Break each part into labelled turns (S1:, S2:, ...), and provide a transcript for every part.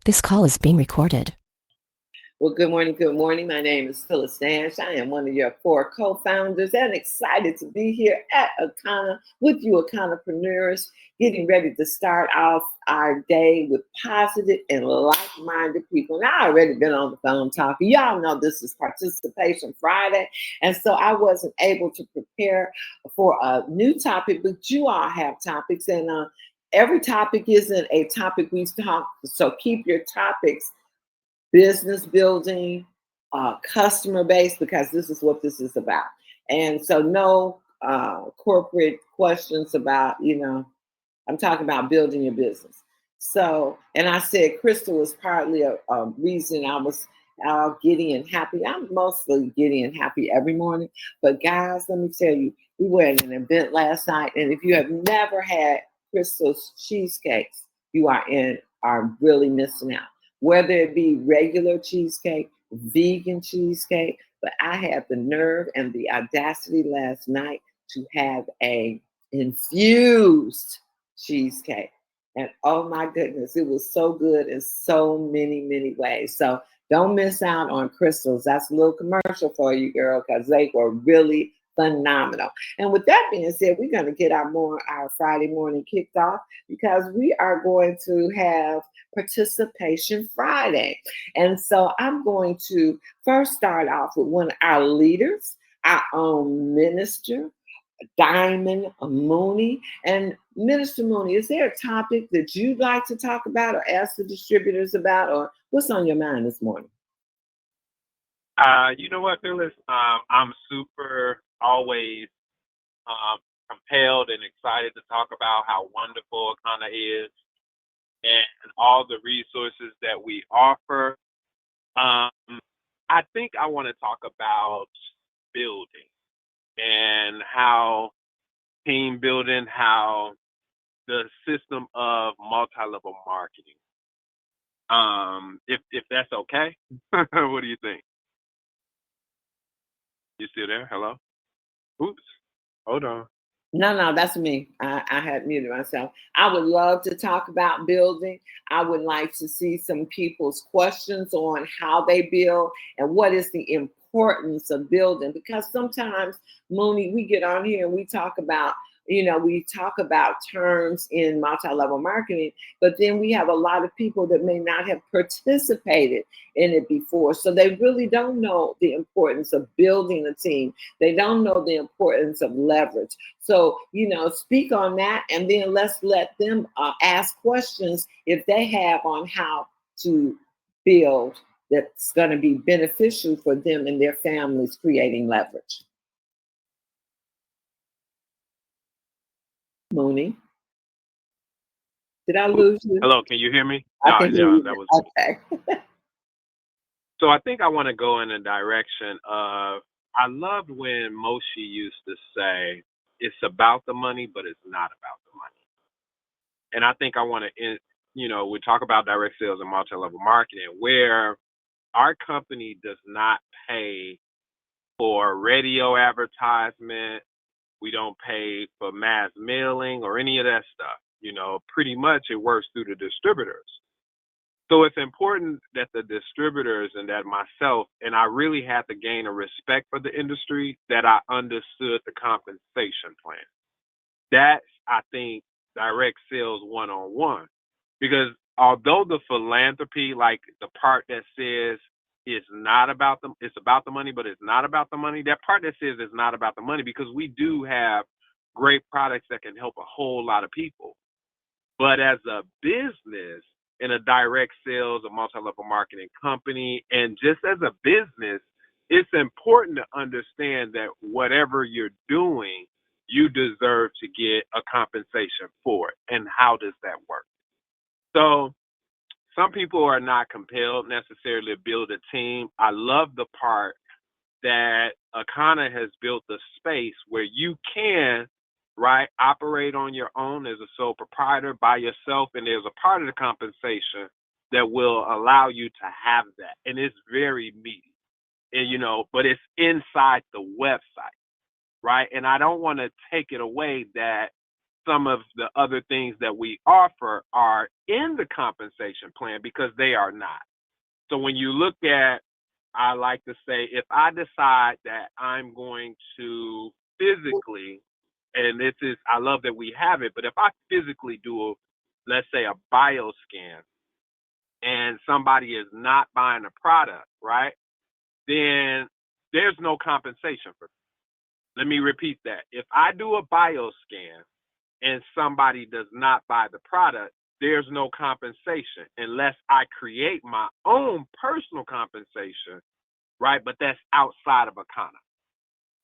S1: This call is being recorded.
S2: Well, good morning. Good morning. My name is Phyllis Nash. I am one of your 4 co-founders and excited to be here at Akana with you, Akanapreneurs, getting ready to start off our day with positive and like-minded people. Now, I already been on the phone talking. Y'all know this is Participation Friday, and so I wasn't able to prepare for a new topic, but you all have topics, and every topic isn't a topic we talk, so keep your topics business building, customer base, because this is what this is about. And so, no corporate questions about, I'm talking about building your business. So, and I said Crystal was partly a reason I was giddy and happy. I'm mostly giddy and happy every morning. But guys, let me tell you, we were at an event last night, and if you have never had Crystal's cheesecakes, you are really missing out. Whether it be regular cheesecake, vegan cheesecake, but I had the nerve and the audacity last night to have a infused cheesecake. And oh my goodness, it was so good in so many, many ways. So don't miss out on Crystals. That's a little commercial for you, girl, because they were really phenomenal. And with that being said, we're going to get our Friday morning kicked off because we are going to have Participation Friday. And so I'm going to first start off with one of our leaders, our own minister, Diamond Mooney. And Minister Mooney, is there a topic that you'd like to talk about or ask the distributors about, or what's on your mind this morning?
S3: You know what, Phyllis? I'm super always compelled and excited to talk about how wonderful Akana is and all the resources that we offer. I think I want to talk about building and how team building, how the system of multi-level marketing. If that's okay, what do you think? You still there? Hello? Oops. Hold on.
S2: No, that's me. I had muted myself. I would love to talk about building. I would like to see some people's questions on how they build and what is the importance of building. Because sometimes, Mooney, we get on here and we talk about terms in multi-level marketing, but then we have a lot of people that may not have participated in it before. So they really don't know the importance of building a team. They don't know the importance of leverage. So, speak on that, and then let's let them ask questions if they have on how to build that's going to be beneficial for them and their families, creating leverage. Mooney, did I lose you?
S3: Hello, can you hear me?
S2: I
S3: No,
S2: can hear
S3: yeah,
S2: you.
S3: that was
S2: Okay.
S3: So I think I want to go in the direction of I loved when Moshe used to say, it's about the money, but it's not about the money. And I think I want to, we talk about direct sales and multi-level marketing, where our company does not pay for radio advertisement. We don't pay for mass mailing or any of that stuff. Pretty much it works through the distributors. So it's important that the distributors and that myself, and I really had to gain a respect for the industry, that I understood the compensation plan. That's, I think, direct sales one-on-one. Because although the philanthropy, like the part that says it's not about them, it's about the money, but it's not about the money, that part that says it's not about the money, because we do have great products that can help a whole lot of people. But as a business, in a direct sales, a multi-level marketing company, and just as a business, it's important to understand that whatever you're doing, you deserve to get a compensation for it. And how does that work? So some people are not compelled necessarily to build a team. I love the part that Akana has built a space where you can, right, operate on your own as a sole proprietor by yourself, and there's a part of the compensation that will allow you to have that. And it's very meaty, and but it's inside the website, right? And I don't want to take it away that some of the other things that we offer are in the compensation plan because they are not. So when you look at, I like to say, if I decide that I'm going to physically, and this is, I love that we have it, but if I physically do, let's say, a bioscan, and somebody is not buying a product, right, then there's no compensation for it. Let me repeat that. If I do a bioscan and somebody does not buy the product, there's no compensation unless I create my own personal compensation, right? But that's outside of Akana.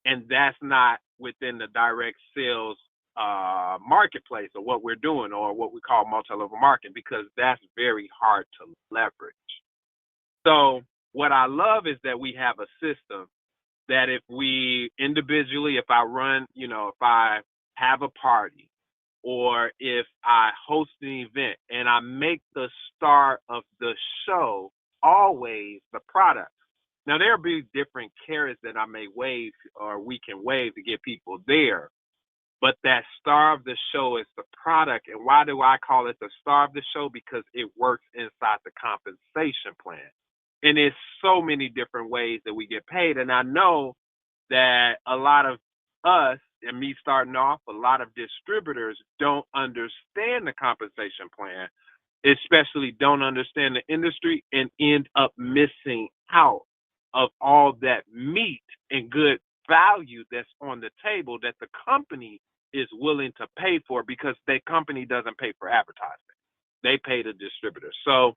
S3: And that's not within the direct sales marketplace or what we're doing or what we call multi-level marketing, because that's very hard to leverage. So what I love is that we have a system that if we individually, if I run, if I have a party or if I host an event and I make the star of the show always the product. Now, there'll be different carrots that I may wave or we can wave to get people there. But that star of the show is the product. And why do I call it the star of the show? Because it works inside the compensation plan. And there's so many different ways that we get paid. And I know that a lot of us, and me starting off, a lot of distributors don't understand the compensation plan, especially don't understand the industry and end up missing out of all that meat and good value that's on the table that the company is willing to pay for, because the company doesn't pay for advertising. They pay the distributor. So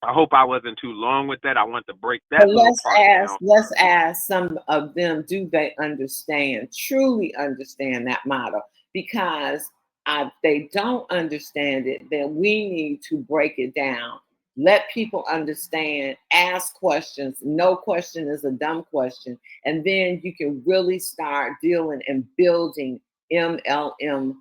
S3: I hope I wasn't too long with that. I want to break that little part down.
S2: Let's ask some of them, do they understand, truly understand that model? Because if they don't understand it, then we need to break it down. Let people understand, ask questions. No question is a dumb question. And then you can really start dealing and building MLM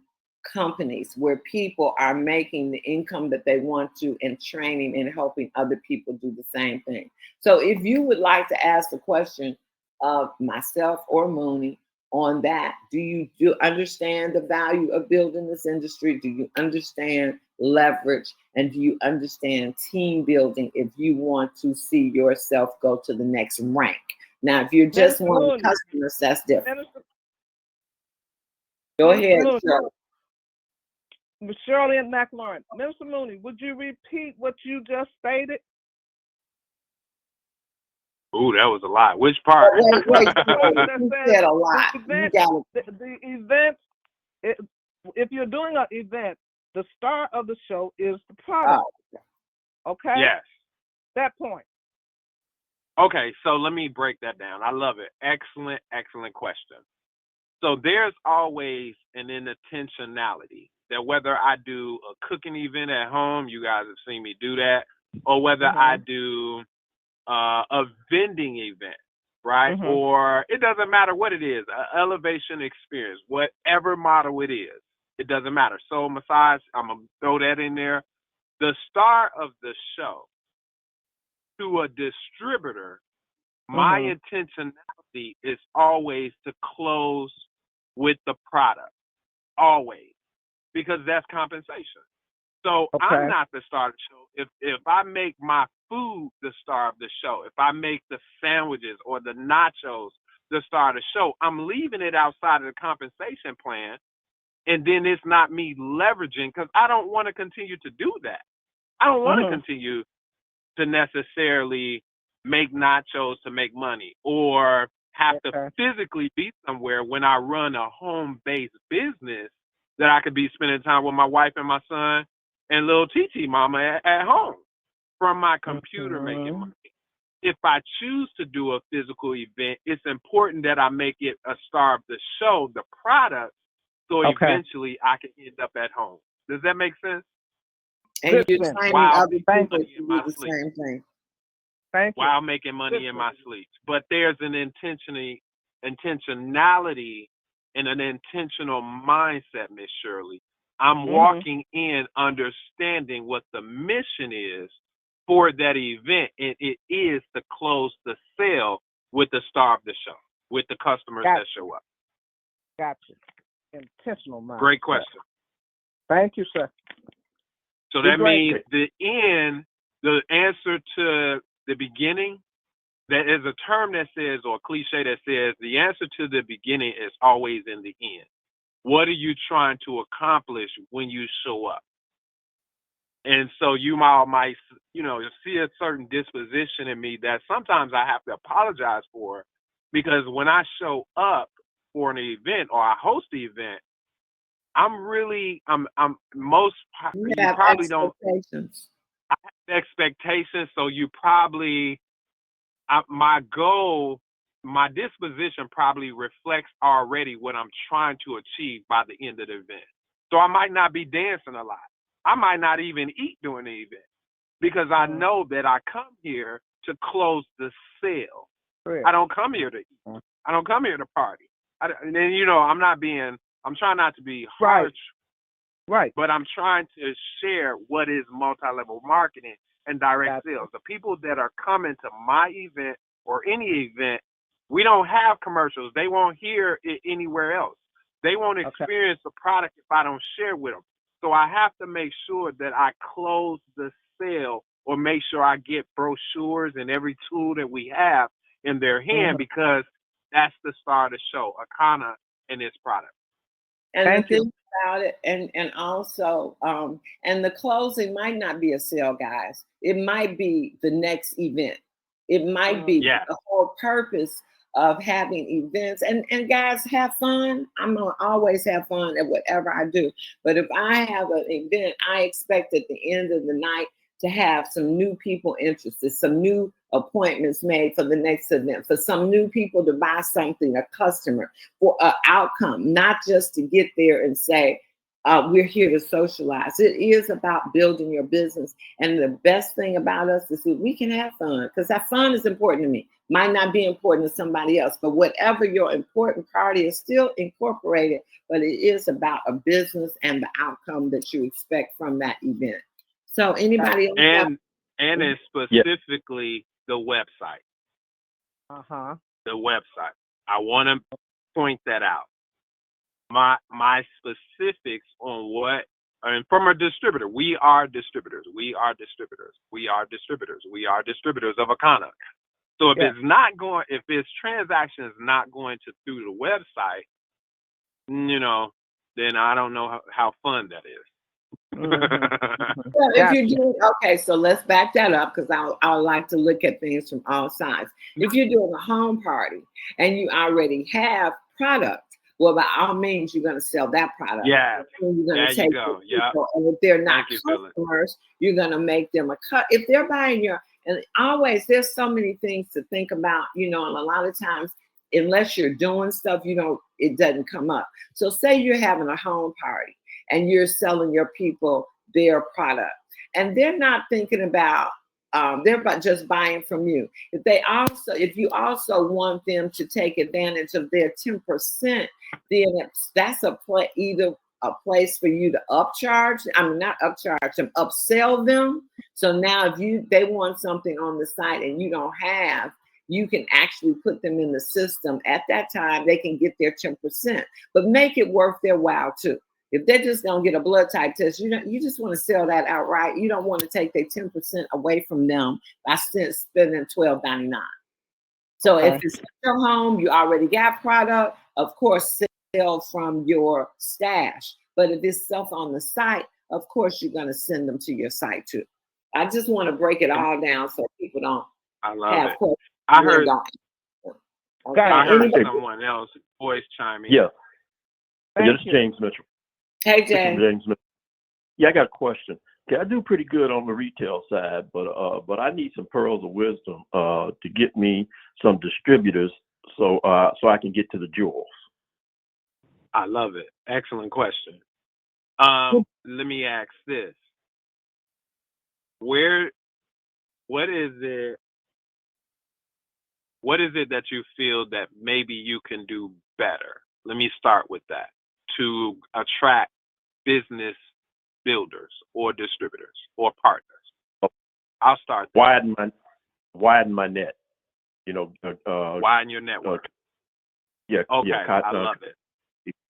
S2: companies where people are making the income that they want to and training and helping other people do the same thing. So if you would like to ask the question of myself or Mooney on that, do you understand the value of building this industry? Do you understand leverage? And do you understand team building if you want to see yourself go to the next rank? Now, if you're just one of the customers, that's different. Go ahead, Shirley.
S1: Shirley and McLaurin. Minister Mooney, would you repeat what you just stated?
S3: Ooh, that was a lot. Which part?
S2: Wait, you said a lot.
S1: The event, if you're doing an event, the star of the show is the product. Okay?
S3: Yes.
S1: That point.
S3: Okay, so let me break that down. I love it. Excellent, excellent question. So there's always an intentionality that whether I do a cooking event at home, you guys have seen me do that, or whether I do a vending event, right? Or it doesn't matter what it is, an elevation experience, whatever model it is, it doesn't matter. Soul massage, I'm going to throw that in there. The star of the show to a distributor, my intentionality is always to close with the product, always, because that's compensation. So I'm not the star of the show. If I make my food the star of the show, if I make the sandwiches or the nachos the star of the show, I'm leaving it outside of the compensation plan, and then it's not me leveraging, because I don't want to continue to do that. I don't want to continue to necessarily make nachos to make money or have to physically be somewhere when I run a home-based business that I could be spending time with my wife and my son and little TT mama at home from my computer making money. If I choose to do a physical event, it's important that I make it a star of the show, the product, so eventually I can end up at home. Does that make sense?
S2: And you're training other people to do the same thing.
S3: While making money in my sleep. But there's an intentionality and an intentional mindset, Miss Shirley. I'm walking in understanding what the mission is for that event, and it is to close the sale with the star of the show, with the customers that show up.
S1: Gotcha. Intentional mindset.
S3: Great question.
S1: Thank you, sir.
S3: So that means the answer to the beginning, there is a term that says, or a cliche that says, the answer to the beginning is always in the end. What are you trying to accomplish when you show up? And so you might, see a certain disposition in me that sometimes I have to apologize for, because when I show up for an event or I host the event, you probably don't have expectations. So you probably, my disposition probably reflects already what I'm trying to achieve by the end of the event. So I might not be dancing a lot. I might not even eat during the event, because I know that I come here to close the sale. I don't come here to eat. I don't come here to party. I'm trying not to be harsh.
S1: Right.
S3: But I'm trying to share what is multi-level marketing and direct sales. The people that are coming to my event or any event, we don't have commercials. They won't hear it anywhere else. They won't experience the product if I don't share with them. So I have to make sure that I close the sale, or make sure I get brochures and every tool that we have in their hand, because that's the star of the show, Akana and its product.
S2: And the thing about it, and also, and the closing might not be a sale, guys. It might be the next event. It might be the whole purpose of having events. And guys, have fun. I'm gonna always have fun at whatever I do. But if I have an event, I expect at the end of the night to have some new people interested, some new appointments made for the next event, for some new people to buy something, a customer, for an outcome, not just to get there and say, we're here to socialize. It is about building your business. And the best thing about us is that we can have fun, because that fun is important to me. Might not be important to somebody else, but whatever your important part is still incorporated, but it is about a business and the outcome that you expect from that event. So anybody else?
S3: And it's specifically the website. The website. I want to point that out. My specifics on what, and from a distributor, we are distributors. We are distributors. We are distributors. We are distributors of Akana. So if its transaction is not going through the website, then I don't know how fun that is.
S2: Well, if you're doing, so let's back that up, because I like to look at things from all sides. If you're doing a home party and you already have product, well, by all means, you're going to sell that product.
S3: Yeah,
S2: you're going to take people, and if they're not customers, you're going to make them a cut. If they're buying and always, there's so many things to think about, and a lot of times, unless you're doing stuff, it doesn't come up. So say you're having a home party and you're selling your people their product, and they're not thinking about, they're just buying from you. If you also want them to take advantage of their 10%, then that's either a place for you to upsell them. So now if they want something on the site and you don't have, you can actually put them in the system. At that time, they can get their 10%, but make it worth their while too. If they're just gonna get a blood type test, you just want to sell that outright. You don't want to take their 10% away from them by spending $12.99. So if it's your home, you already got product, of course, sell from your stash. But if it's stuff on the site, of course, you're gonna send them to your site too. I just want to break it all down so people don't have questions.
S3: I heard someone else voice chiming.
S4: Yeah. This is James Mitchell.
S2: Hey, James.
S4: Yeah, I got a question. Okay, I do pretty good on the retail side, but I need some pearls of wisdom to get me some distributors so I can get to the jewels.
S3: I love it. Excellent question. Let me ask this. What is it that you feel that maybe you can do better? Let me start with that, to attract business builders or distributors or partners. I'll start there.
S4: Widen my net.
S3: Widen your network.
S4: Yeah.
S3: Okay,
S4: Yeah,
S3: I love it.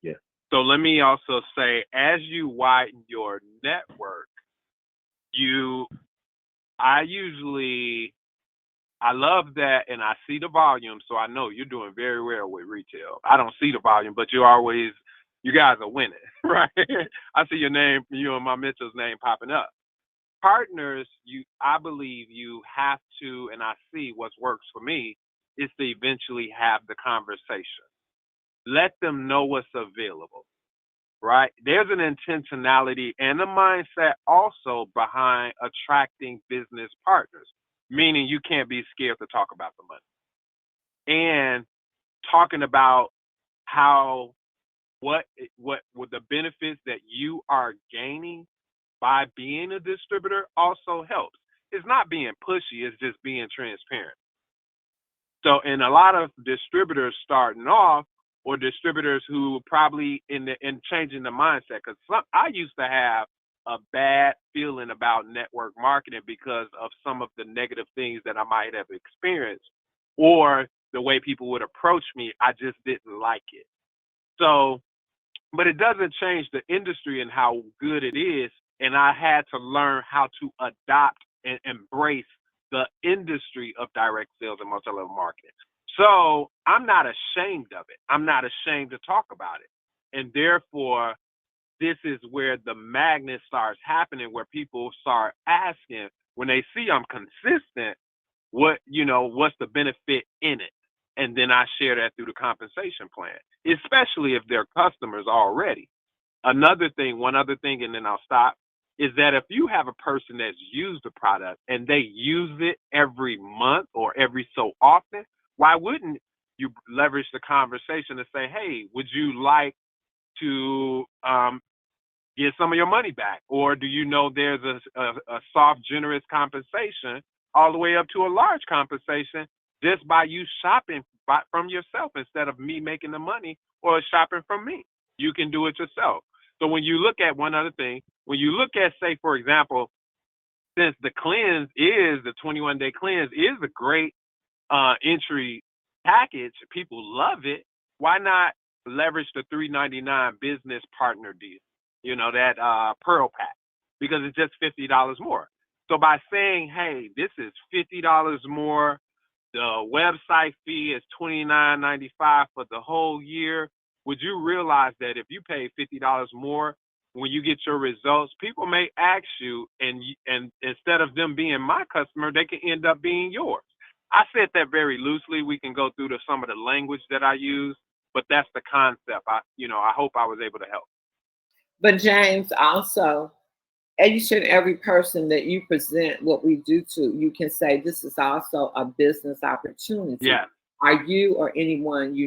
S4: Yeah.
S3: So let me also say, as you widen your network, I love that, and I see the volume, so I know you're doing very well with retail. I don't see the volume, but you guys are winning, right? I see your name, you and my Mitchell's name popping up. Partners, I believe you have to, and I see what works for me, is to eventually have the conversation. Let them know what's available, right? There's an intentionality and a mindset also behind attracting business partners, meaning you can't be scared to talk about the money and talking about what the benefits that you are gaining by being a distributor also helps. It's not being pushy, it's just being transparent. So, and a lot of distributors starting off, or distributors who probably in changing the mindset, because I used to have a bad feeling about network marketing because of some of the negative things that I might have experienced, or the way people would approach me. I just didn't like it. So, but it doesn't change the industry and how good it is. And I had to learn how to adopt and embrace the industry of direct sales and multi-level marketing. So I'm not ashamed of it. I'm not ashamed to talk about it. And therefore, this is where the magnet starts happening, where people start asking, when they see I'm consistent, what's the benefit in it? And then I share that through the compensation plan, especially if they're customers already. One other thing, and then I'll stop, is that if you have a person that's used the product and they use it every month or every so often, why wouldn't you leverage the conversation to say, hey, would you like to get some of your money back? Or do you know there's a soft, generous compensation all the way up to a large compensation just by you shopping from yourself instead of me making the money or shopping from me? You can do it yourself. So when you look at one other thing, when you look at, say, for example, since the 21-day cleanse is a great entry package, people love it, why not leverage the $3.99 business partner deal? That Pearl Pack, because it's just $50 more. So by saying, hey, this is $50 more, the website fee is $29.95 for the whole year, would you realize that if you pay $50 more when you get your results, people may ask you, and instead of them being my customer, they can end up being yours. I said that very loosely. We can go through some of the language that I use, but that's the concept. I hope I was able to help.
S2: But James, also, each and every person that you present what we do to, you can say this is also a business opportunity.
S3: Yeah.
S2: Are you or anyone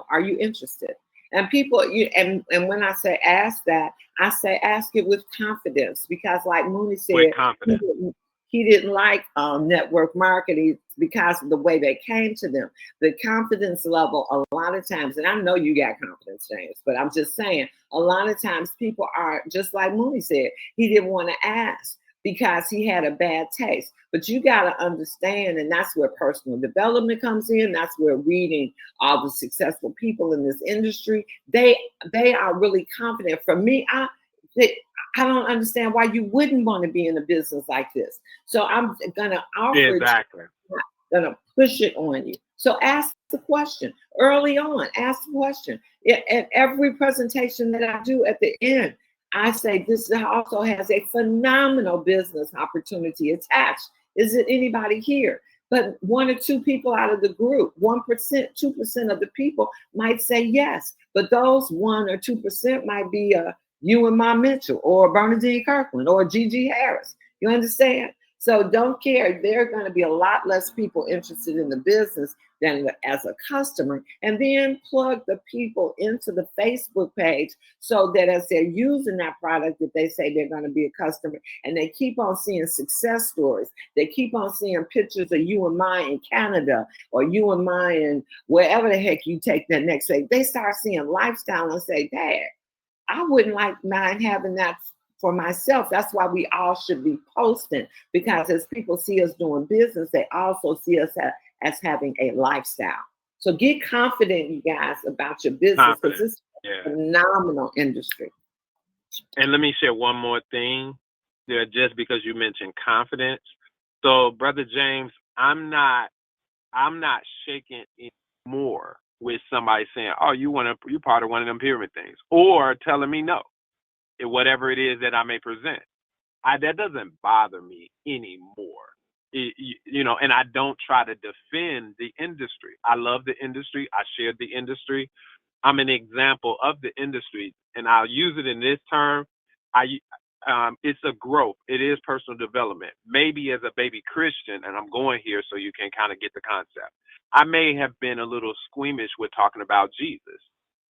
S2: are you interested? And people, and when I say ask that, I say ask it with confidence, because like Mooney said, he didn't like network marketing because of the way they came to them. The confidence level, a lot of times, and I know you got confidence, James, but I'm just saying, a lot of times people are just like Mooney said, he didn't want to ask because he had a bad taste. But you got to understand, and that's where personal development comes in. That's where reading all the successful people in this industry, they are really confident. For me, I don't understand why you wouldn't want to be in a business like this. So I'm gonna offer
S3: exactly.
S2: I'm gonna push it on you. So ask the question early on. Ask the question. At every presentation that I do at the end, I say this also has a phenomenal business opportunity attached. Is it anybody here? But 1 or 2 people out of the group, 1%, 2% of the people might say yes. But those 1 or 2% might be you and Ma Mitchell, or Bernadine Kirkland, or Gigi Harris. You understand? So don't care. There are going to be a lot less people interested in the business than as a customer. And then plug the people into the Facebook page so that as they're using that product, if they say they're going to be a customer, and they keep on seeing success stories, they keep on seeing pictures of you and Ma in Canada, or you and Ma in wherever the heck you take that next day, they start seeing lifestyle and say, Dad, I wouldn't mind having that for myself. That's why we all should be posting, because as people see us doing business, they also see us as having a lifestyle. So get confident, you guys, about your business, because
S3: Yeah.
S2: Phenomenal industry.
S3: And let me share one more thing there, just because you mentioned confidence. So, Brother James, I'm not shaking anymore with somebody saying, "Oh, you part of one of them pyramid things," or telling me no, whatever it is that I may present. That doesn't bother me anymore. And I don't try to defend the industry. I love the industry. I share the industry. I'm an example of the industry, and I'll use it in this term. It's a growth. It is personal development. Maybe as a baby Christian, and I'm going here so you can kind of get the concept. I may have been a little squeamish with talking about Jesus.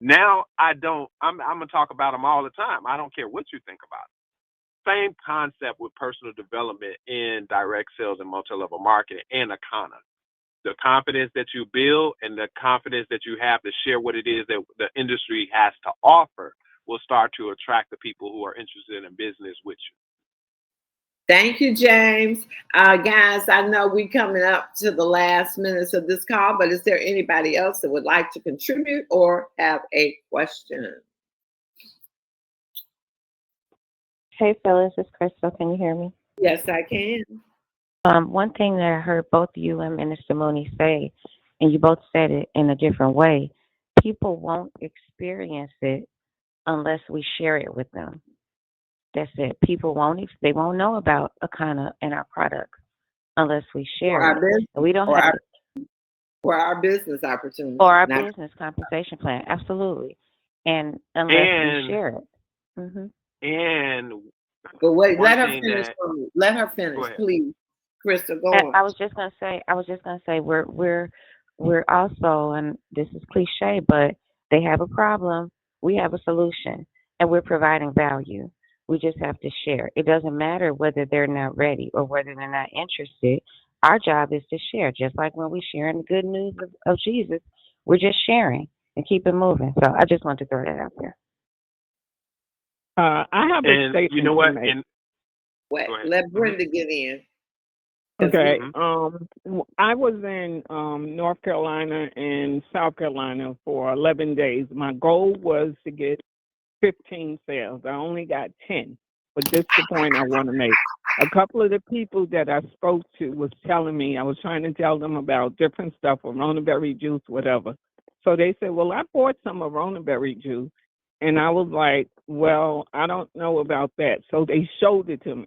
S3: Now I don't. I'm gonna talk about him all the time. I don't care what you think about it. Same concept with personal development in direct sales and multi-level marketing and Akana. The confidence that you build and the confidence that you have to share what it is that the industry has to offer will start to attract the people who are interested in business with you.
S2: Thank you, James. Guys, I know we're coming up to the last minutes of this call, but is there anybody else that would like to contribute or have a question?
S5: Hey, Phyllis, it's Crystal. Can you hear me?
S2: Yes, I can.
S5: One thing that I heard both you and Minister Mooney say, and you both said it in a different way, people won't experience it unless we share it with them. That's it. People they won't know about Akana and our products unless we share it.
S2: Business,
S5: we don't have
S2: for our business opportunity.
S5: For our business compensation plan, absolutely. And unless we share it. Mm-hmm.
S3: And
S2: but wait, let her finish. Let her finish, please. Crystal, go on.
S5: I was just gonna say we're also, and this is cliche, but they have a problem, we have a solution, and we're providing value. We just have to share. It doesn't matter whether they're not ready or whether they're not interested. Our job is to share, just like when we're sharing the good news of Jesus, we're just sharing and keep it moving. So I just wanted to throw that out there.
S1: I have a statement.
S3: You know what?
S2: Let Brenda get in.
S1: Okay. I was in North Carolina and South Carolina for 11 days. My goal was to get 15 sales. I only got 10. But this is the point I want to make. A couple of the people that I spoke to was telling me, I was trying to tell them about different stuff, Arona berry juice, whatever. So they said, well, I bought some Arona berry juice. And I was like, well, I don't know about that. So they showed it to me.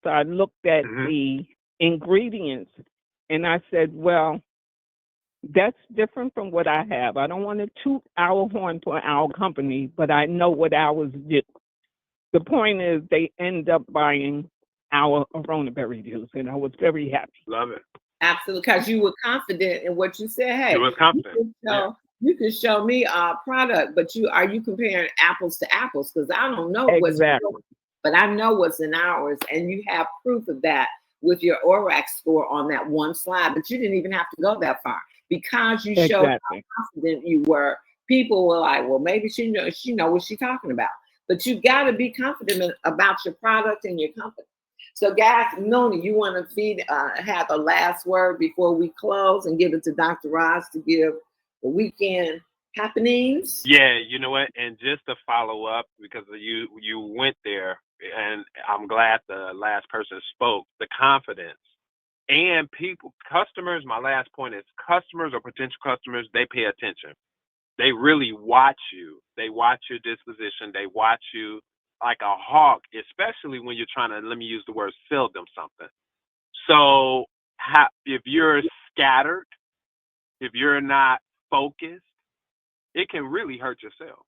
S1: So I looked at the ingredients and I said, well, that's different from what I have. I don't want to toot our horn for our company, but I know what ours do. The point is they end up buying our Arona berry juice, and I was very happy.
S3: Love it.
S2: Absolutely, because you were confident in what you said. Hey,
S3: you were confident.
S2: You can show me a product, but are you comparing apples to apples? Because I don't know what's in yours, but I know what's in ours, and you have proof of that with your ORAC score on that one slide. But you didn't even have to go that far because you showed how confident you were. People were like, "Well, maybe she knows what she's talking about." But you got to be confident about your product and your company. So, guys, Noni, you want to have a last word before we close and give it to Dr. Roz to give the weekend happenings?
S3: Yeah, you know what? And just to follow up, because you went there, and I'm glad the last person spoke, the confidence. And customers, my last point is customers or potential customers, they pay attention. They really watch you. They watch your disposition. They watch you like a hawk, especially when you're trying to, let me use the word, sell them something. So if you're scattered, if you're not focused, it can really hurt yourself.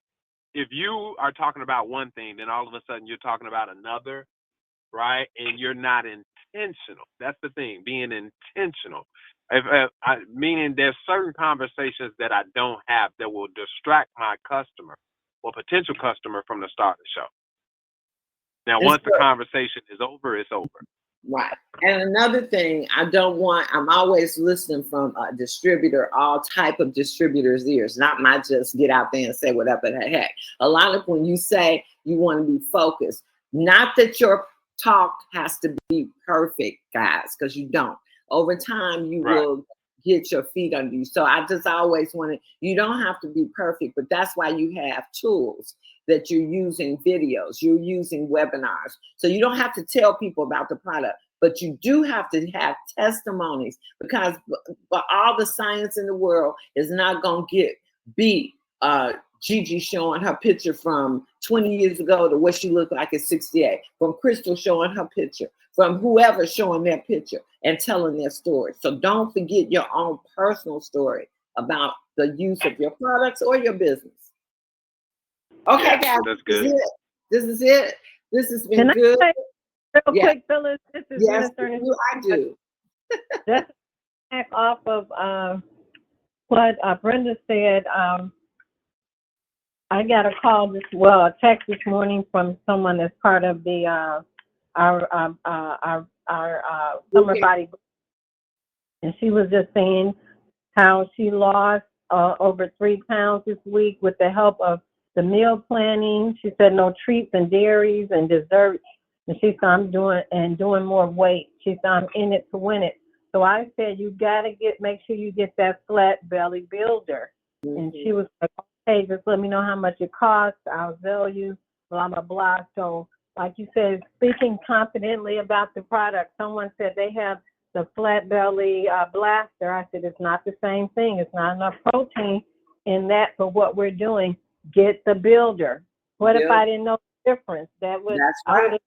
S3: If you are talking about one thing, then all of a sudden you're talking about another, right? And you're not intentional. That's the thing, being intentional. Meaning there's certain conversations that I don't have that will distract my customer or potential customer from the start of the show. Now, once the conversation is over, it's over.
S2: Right. And another thing, I'm always listening from a distributor, all type of distributors' ears, not my just get out there and say whatever the heck. A lot of when you say you want to be focused, not that your talk has to be perfect, guys, because you don't. Over time, you will get your feet under you. So I just always wanted, you don't have to be perfect, but that's why you have tools that you're using, videos, you're using webinars. So you don't have to tell people about the product, but you do have to have testimonies, because all the science in the world is not going to beat Gigi showing her picture from 20 years ago to what she looked like at 68, from Crystal showing her picture, from whoever showing their picture and telling their story. So don't forget your own personal story about the use of your products or your business. Okay,
S3: Yeah,
S2: guys,
S3: that's good.
S2: This is it. This has been
S6: Can I
S2: good.
S6: say real
S2: Yeah.
S6: quick, Phyllis? This is
S2: Yes,
S6: Minister.
S2: I do.
S6: Just back off of what Brenda said. I got a call a text this morning from someone that's part of the our summer body, and she was just saying how she lost over 3 pounds this week with the help of the meal planning. She said no treats and dairies and desserts, and she said I'm doing more weight. She said I'm in it to win it. So I said you gotta make sure you get that flat belly builder. And she was like, okay, just let me know how much it costs. I'll tell you, blah, blah, blah. So like you said, speaking confidently about the product, someone said they have the flat belly blaster. I said, it's not the same thing. It's not enough protein in that for what we're doing. Get the builder. What if I didn't know the difference? I would have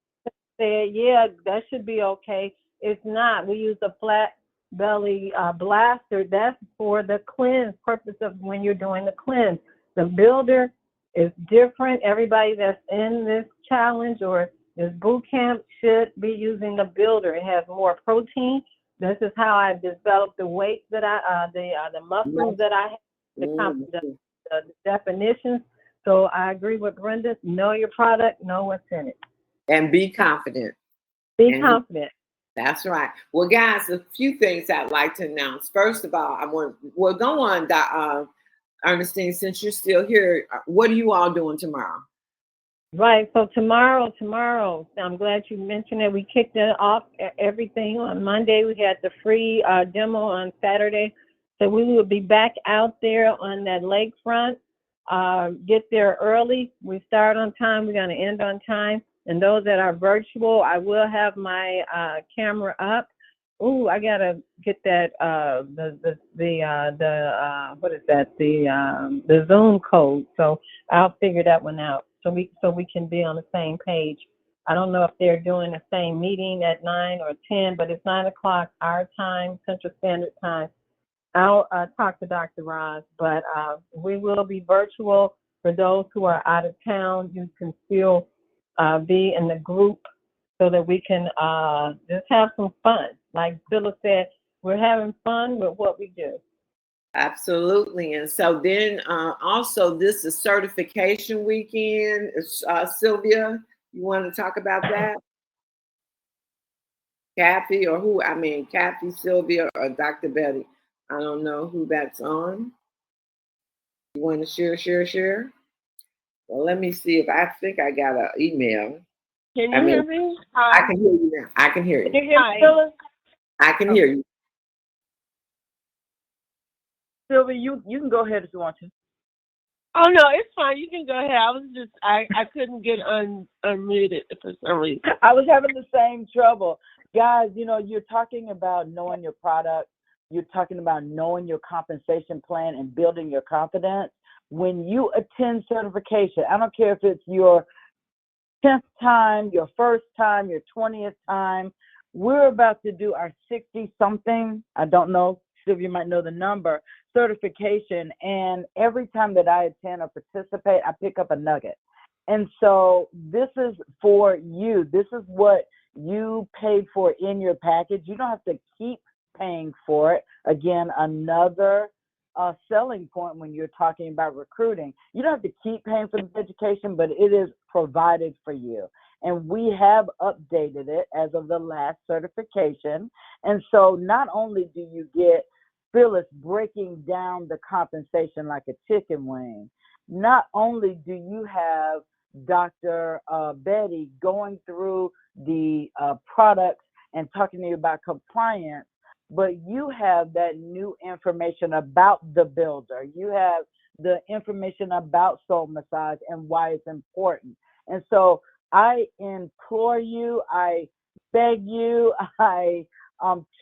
S6: said, yeah, that should be okay. It's not. We use a flat belly blaster. That's for the cleanse purpose of when you're doing the cleanse. The builder is different. Everybody that's in this challenge or this boot camp should be using the builder. It has more protein. This is how I developed the weights that the muscles that I have, the definitions. So I agree with Brenda. Know your product, know what's in it.
S2: And be confident.
S6: Be confident.
S2: That's right. Well, guys, a few things I'd like to announce. First of all, go on, Ernestine, since you're still here, what are you all doing tomorrow?
S6: Right. So tomorrow, I'm glad you mentioned it. We kicked it off everything on Monday. We had the free demo on Saturday. So we will be back out there on that lakefront. Get there early. We start on time. We're going to end on time. And those that are virtual, I will have my camera up. Ooh, I gotta get that what is that? The Zoom code. So I'll figure that one out. So we can be on the same page. I don't know if they're doing the same meeting at 9 or 10, but it's 9 o'clock our time, Central Standard Time. I'll talk to Dr. Roz, but we will be virtual. For those who are out of town, you can still be in the group so that we can just have some fun. Like Phyllis said, we're having fun with what we do.
S2: Absolutely. And so then also this is certification weekend. Sylvia, you want to talk about that? Kathy or who? I mean, Kathy, Sylvia, or Dr. Betty. I don't know who that's on. You want to share? Well, let me see if I think I got an email.
S7: Can you hear me?
S2: I can hear you now. I can hear you.
S6: Can you hear me, Phyllis?
S2: I can hear you.
S7: Sylvia, you can go ahead if you want to. Oh no, it's fine. You can go ahead. I couldn't get unmuted for some reason.
S8: I was having the same trouble. Guys, you're talking about knowing your product. You're talking about knowing your compensation plan and building your confidence. When you attend certification, I don't care if it's your 10th time, your first time, your 20th time, we're about to do our 60-something, I don't know, Sylvia might know the number, certification. And every time that I attend or participate, I pick up a nugget. And so this is for you. This is what you paid for in your package. You don't have to keep paying for it. Again, another selling point when you're talking about recruiting. You don't have to keep paying for the education, but it is provided for you. And we have updated it as of the last certification. And so not only do you get Phyllis breaking down the compensation like a chicken wing, not only do you have Dr. Betty going through the products and talking to you about compliance, but you have that new information about the builder. You have the information about soul massage and why it's important. And so I implore you, I beg you, I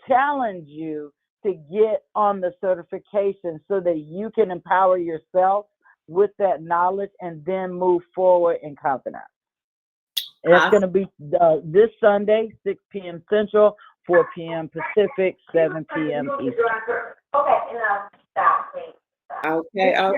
S8: challenge you to get on the certification so that you can empower yourself with that knowledge and then move forward in confidence. It's going to be this Sunday, 6 p.m. Central, 4 p.m. Pacific, 7 p.m. Eastern.
S2: Okay. I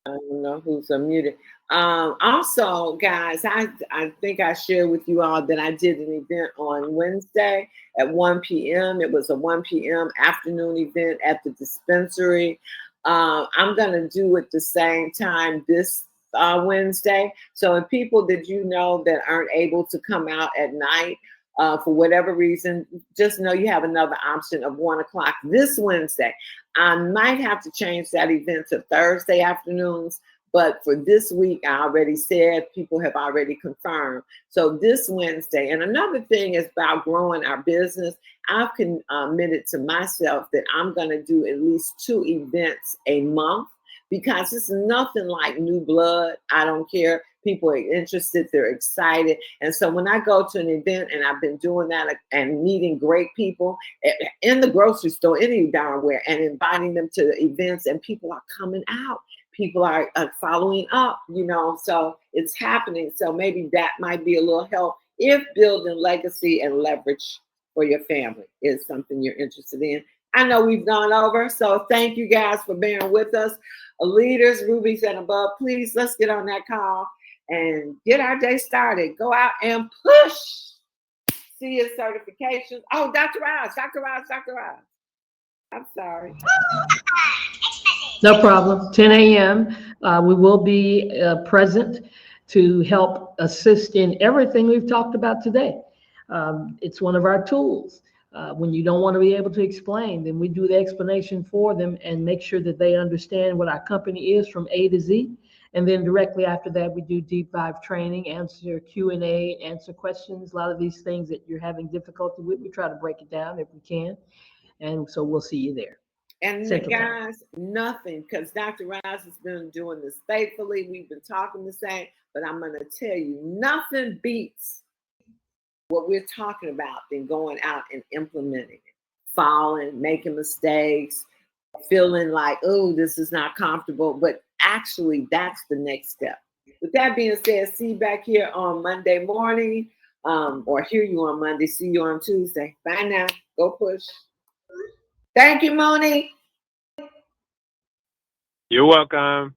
S2: don't know who's unmuted. Also, guys, I think I shared with you all that I did an event on Wednesday at 1 p.m. It was a 1 p.m. afternoon event at the dispensary. I'm going to do it the same time this Wednesday. So if people that you know that aren't able to come out at night, for whatever reason, just know you have another option of 1 o'clock this Wednesday. I might have to change that event to Thursday afternoons, but for this week, I already said people have already confirmed. So this Wednesday, and another thing is about growing our business. I've committed to myself that I'm going to do at least 2 events a month, because it's nothing like new blood. I don't care. People are interested, they're excited. And so when I go to an event, and I've been doing that and meeting great people in the grocery store, any darn where, and inviting them to the events, and people are coming out. People are following up, so it's happening. So maybe that might be a little help if building legacy and leverage for your family is something you're interested in. I know we've gone over, so thank you guys for bearing with us. Leaders, rubies and above, please, let's get on that call and get our day started. Go out and push. See your certifications. Oh, Dr. Ross. I'm sorry.
S9: No problem. 10 a.m. We will be present to help assist in everything we've talked about today. It's one of our tools. When you don't want to be able to explain, then we do the explanation for them and make sure that they understand what our company is from A to Z. And then directly after that, we do deep dive training, answer Q&A, answer questions. A lot of these things that you're having difficulty with, we try to break it down if we can. And so we'll see you there.
S2: And guys, nothing, because Dr. Ross has been doing this faithfully. We've been talking the same, but I'm going to tell you, nothing beats what we're talking about than going out and implementing it, falling, making mistakes, feeling like, oh, this is not comfortable, but actually that's the next step. With that being said, see you back here on Monday morning, or hear you on Monday, see you on Tuesday. Bye now. Go push. Thank you, Moni.
S3: You're welcome.